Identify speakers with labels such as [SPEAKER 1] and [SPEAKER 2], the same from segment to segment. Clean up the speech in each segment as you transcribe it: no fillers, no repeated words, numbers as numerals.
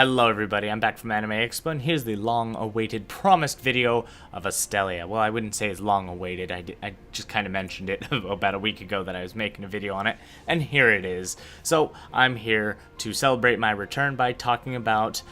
[SPEAKER 1] Hello everybody, I'm back from Anime Expo, and here's the long-awaited, promised video of Astellia. Well, I wouldn't say it's long-awaited, I just kind of mentioned it about a week ago that I was making a video on it, and here it is. So, I'm here to celebrate my return by talking about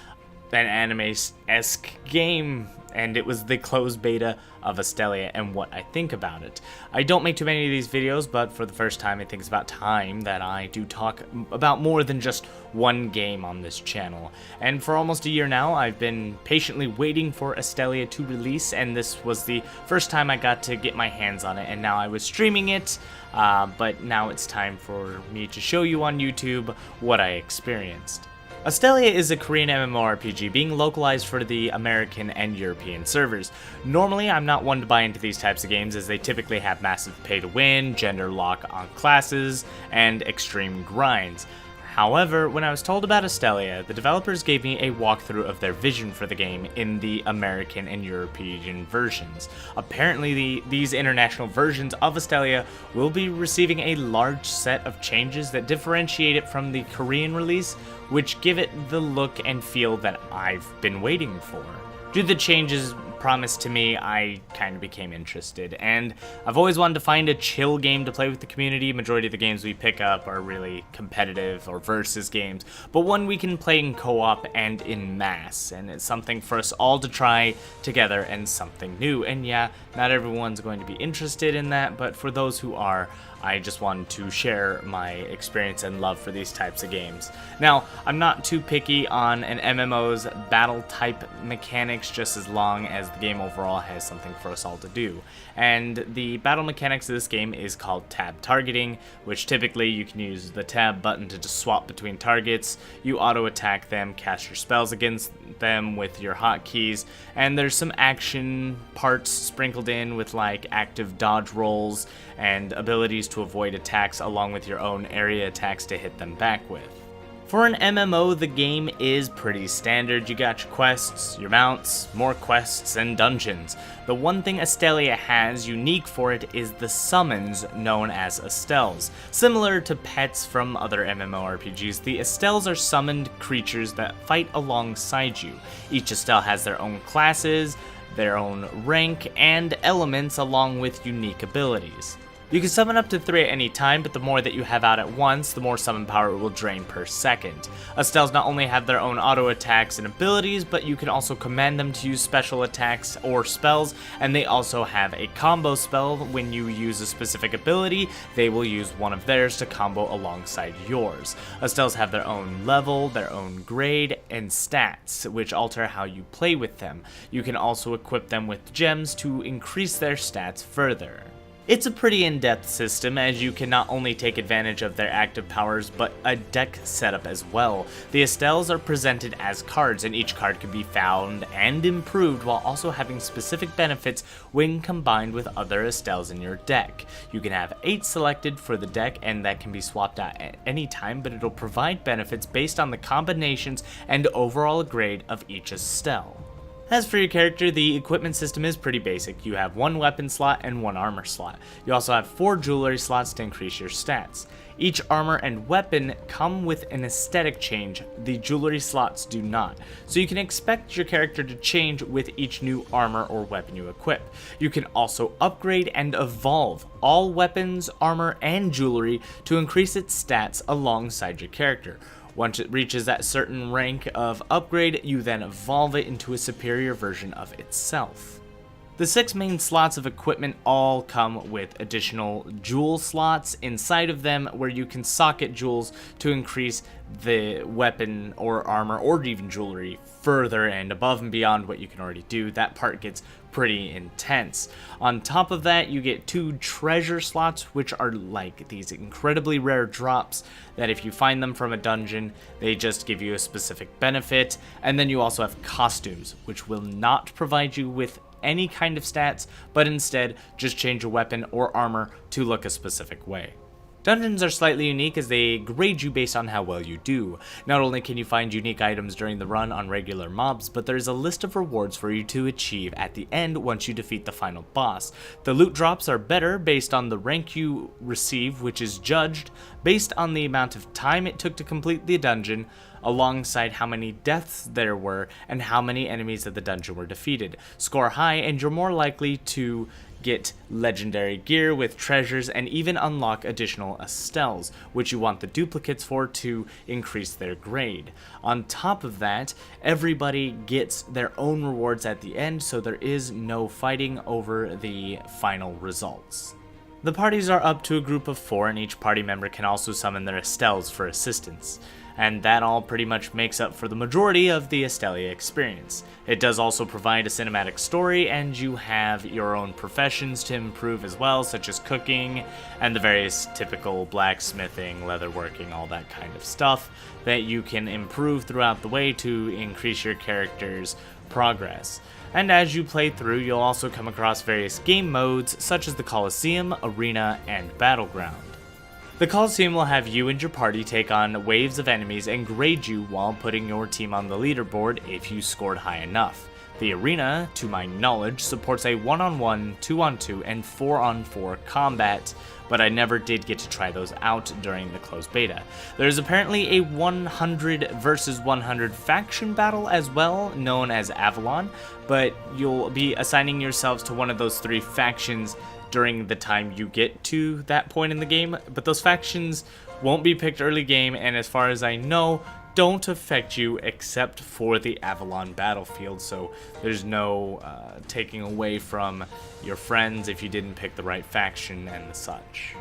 [SPEAKER 1] an anime-esque game, and it was the closed beta of Astellia and what I think about it. I don't make too many of these videos, but for the first time I think it's about time that I do talk about more than just one game on this channel. And for almost a year now, I've been patiently waiting for Astellia to release, and this was the first time I got to get my hands on it, and now I was streaming it, but now it's time for me to show you on YouTube what I experienced. Astellia is a Korean MMORPG being localized for the American and European servers. Normally, I'm not one to buy into these types of games as they typically have massive pay-to-win, gender lock on classes, and extreme grinds. However, when I was told about Astellia, the developers gave me a walkthrough of their vision for the game in the American and European versions. Apparently, these international versions of Astellia will be receiving a large set of changes that differentiate it from the Korean release, which give it the look and feel that I've been waiting for. Due to the changes promised to me, I kind of became interested, and I've always wanted to find a chill game to play with the community. Majority of the games we pick up are really competitive or versus games, but one we can play in co-op and in mass, and it's something for us all to try together and something new. And yeah, not everyone's going to be interested in that, but for those who are, I just wanted to share my experience and love for these types of games. Now, I'm not too picky on an MMO's battle type mechanics, just as long as the game overall has something for us all to do. And the battle mechanics of this game is called tab targeting, which typically you can use the tab button to just swap between targets. You auto attack them, cast your spells against them with your hotkeys, and there's some action parts sprinkled in with like active dodge rolls and abilities to avoid attacks along with your own area attacks to hit them back with. For an MMO, the game is pretty standard. You got your quests, your mounts, more quests, and dungeons. The one thing Astellia has unique for it is the summons known as Astels. Similar to pets from other MMORPGs, the Astels are summoned creatures that fight alongside you. Each Astel has their own classes, their own rank, and elements along with unique abilities. You can summon up to 3 at any time, but the more that you have out at once, the more summon power it will drain per second. Astels not only have their own auto attacks and abilities, but you can also command them to use special attacks or spells, and they also have a combo spell. When you use a specific ability, they will use one of theirs to combo alongside yours. Astels have their own level, their own grade, and stats, which alter how you play with them. You can also equip them with gems to increase their stats further. It's a pretty in-depth system, as you can not only take advantage of their active powers, but a deck setup as well. The Astels are presented as cards, and each card can be found and improved while also having specific benefits when combined with other Astels in your deck. You can have 8 selected for the deck, and that can be swapped out at any time, but it'll provide benefits based on the combinations and overall grade of each Astel. As for your character, the equipment system is pretty basic. You have 1 weapon slot and 1 armor slot. You also have 4 jewelry slots to increase your stats. Each armor and weapon come with an aesthetic change. The jewelry slots do not. So you can expect your character to change with each new armor or weapon you equip. You can also upgrade and evolve all weapons, armor, and jewelry to increase its stats alongside your character. Once it reaches that certain rank of upgrade, you then evolve it into a superior version of itself. The 6 main slots of equipment all come with additional jewel slots inside of them, where you can socket jewels to increase the weapon or armor or even jewelry further and above and beyond what you can already do. That part gets pretty intense. On top of that, you get 2 treasure slots, which are like these incredibly rare drops that if you find them from a dungeon, they just give you a specific benefit. And then you also have costumes, which will not provide you with any kind of stats, but instead just change your weapon or armor to look a specific way. Dungeons are slightly unique as they grade you based on how well you do. Not only can you find unique items during the run on regular mobs, but there's a list of rewards for you to achieve at the end once you defeat the final boss. The loot drops are better based on the rank you receive, which is judged based on the amount of time it took to complete the dungeon, alongside how many deaths there were and how many enemies of the dungeon were defeated. Score high and you're more likely to get legendary gear with treasures and even unlock additional Astels, which you want the duplicates for to increase their grade. On top of that, everybody gets their own rewards at the end, so there is no fighting over the final results. The parties are up to a group of 4, and each party member can also summon their Astels for assistance. And that all pretty much makes up for the majority of the Astellia experience. It does also provide a cinematic story, and you have your own professions to improve as well, such as cooking and the various typical blacksmithing, leatherworking, all that kind of stuff that you can improve throughout the way to increase your character's progress. And as you play through, you'll also come across various game modes such as the Colosseum, Arena, and Battleground. The Colosseum will have you and your party take on waves of enemies and grade you while putting your team on the leaderboard if you scored high enough. The Arena, to my knowledge, supports a 1-on-1, 2-on-2, and 4-on-4 combat, but I never did get to try those out during the closed beta. There's apparently a 100 versus 100 faction battle as well, known as Avalon, but you'll be assigning yourselves to one of those 3 factions during the time you get to that point in the game, but those factions won't be picked early game, and as far as I know, don't affect you except for the Avalon battlefield, so there's no taking away from your friends if you didn't pick the right faction and the such.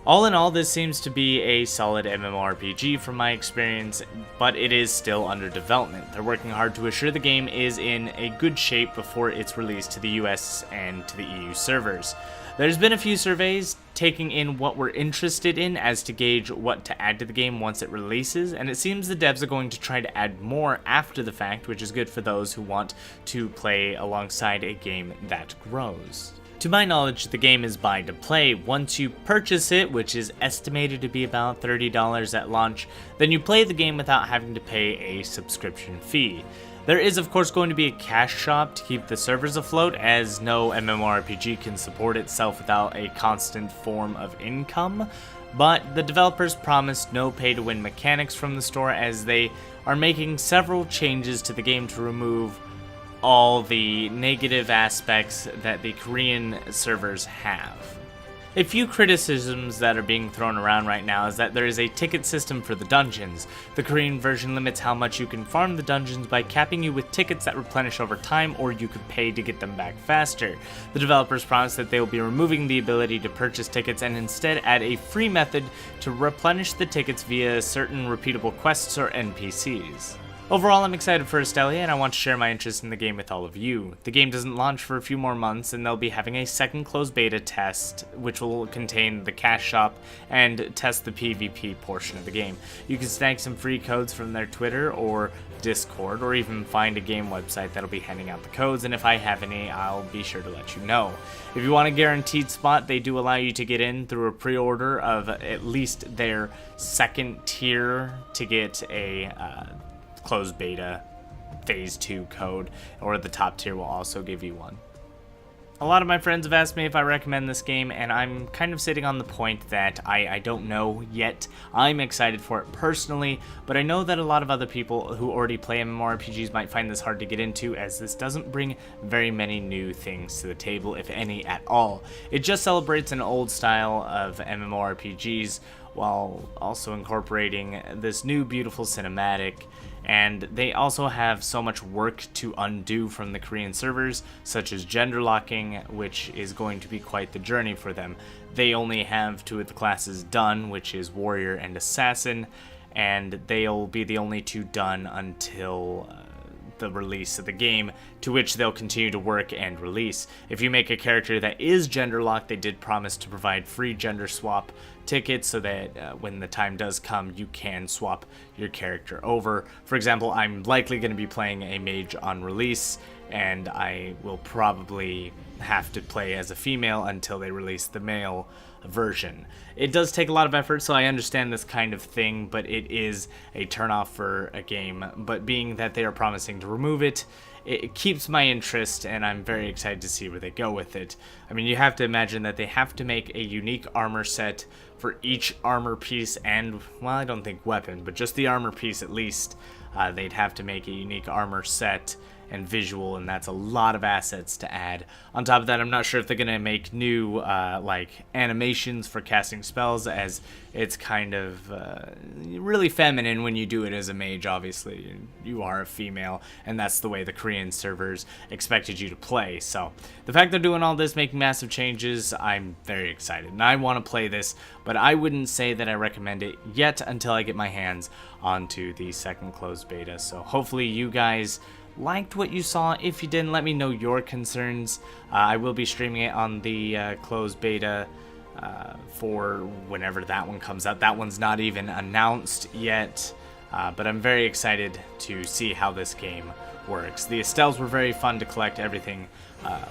[SPEAKER 1] All in all, this seems to be a solid MMORPG from my experience, but it is still under development. They're working hard to assure the game is in a good shape before it's released to the US and to the EU servers. There's been a few surveys taking in what we're interested in as to gauge what to add to the game once it releases, and it seems the devs are going to try to add more after the fact, which is good for those who want to play alongside a game that grows. To my knowledge, the game is buy to play. Once you purchase it, which is estimated to be about $30 at launch, then you play the game without having to pay a subscription fee. There is of course going to be a cash shop to keep the servers afloat, as no MMORPG can support itself without a constant form of income, but the developers promised no pay-to-win mechanics from the store, as they are making several changes to the game to remove all the negative aspects that the Korean servers have. A few criticisms that are being thrown around right now is that there is a ticket system for the dungeons. The Korean version limits how much you can farm the dungeons by capping you with tickets that replenish over time, or you could pay to get them back faster. The developers promise that they will be removing the ability to purchase tickets and instead add a free method to replenish the tickets via certain repeatable quests or NPCs. Overall, I'm excited for Astellia, and I want to share my interest in the game with all of you. The game doesn't launch for a few more months, and they'll be having a second closed beta test, which will contain the cash shop and test the PvP portion of the game. You can snag some free codes from their Twitter or Discord, or even find a game website that'll be handing out the codes, and if I have any, I'll be sure to let you know. If you want a guaranteed spot, they do allow you to get in through a pre-order of at least their second tier to get a closed beta phase 2 code, or the top tier will also give you one. A lot of my friends have asked me if I recommend this game, and I'm kind of sitting on the point that I don't know yet. I'm excited for it personally, but I know that a lot of other people who already play MMORPGs might find this hard to get into, as this doesn't bring very many new things to the table, if any at all. It just celebrates an old style of MMORPGs while also incorporating this new beautiful cinematic, and they also have so much work to undo from the Korean servers, such as gender locking, which is going to be quite the journey for them. They only have 2 of the classes done, which is warrior and assassin, and they'll be the only 2 done until the release of the game, to which they'll continue to work and release. If you make a character that is gender locked, they did promise to provide free gender swap tickets so that when the time does come, you can swap your character over. For example, I'm likely going to be playing a mage on release, and I will probably have to play as a female until they release the male version. It does take a lot of effort, so I understand this kind of thing, but it is a turnoff for a game. But being that they are promising to remove it, it keeps my interest, and I'm very excited to see where they go with it. I mean, you have to imagine that they have to make a unique armor set for each armor piece and, well, I don't think weapon, but just the armor piece at least. They'd have to make a unique armor set and visual, and that's a lot of assets to add. On top of that, I'm not sure if they're gonna make new like animations for casting spells, as it's kind of really feminine when you do it as a mage. Obviously you are a female, and that's the way the Korean servers expected you to play. So the fact they're doing all this, making massive changes, I'm very excited, and I want to play this, but I wouldn't say that I recommend it yet until I get my hands onto the second closed beta. So hopefully you guys liked what you saw. If you didn't, let me know your concerns. I will be streaming it on the closed beta for whenever that one comes out. That one's not even announced yet, but I'm very excited to see how this game works. The Estelles were very fun to collect. Everything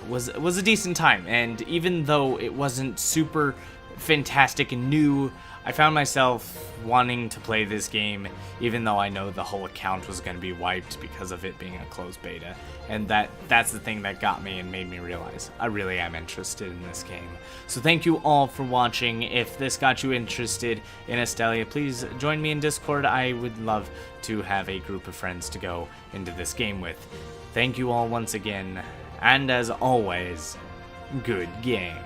[SPEAKER 1] was a decent time, and even though it wasn't super fantastic and new, I found myself wanting to play this game, even though I know the whole account was going to be wiped because of it being a closed beta. And that's the thing that got me and made me realize I really am interested in this game. So thank you all for watching. If this got you interested in Astellia, please join me in Discord. I would love to have a group of friends to go into this game with. Thank you all once again, and as always, good game.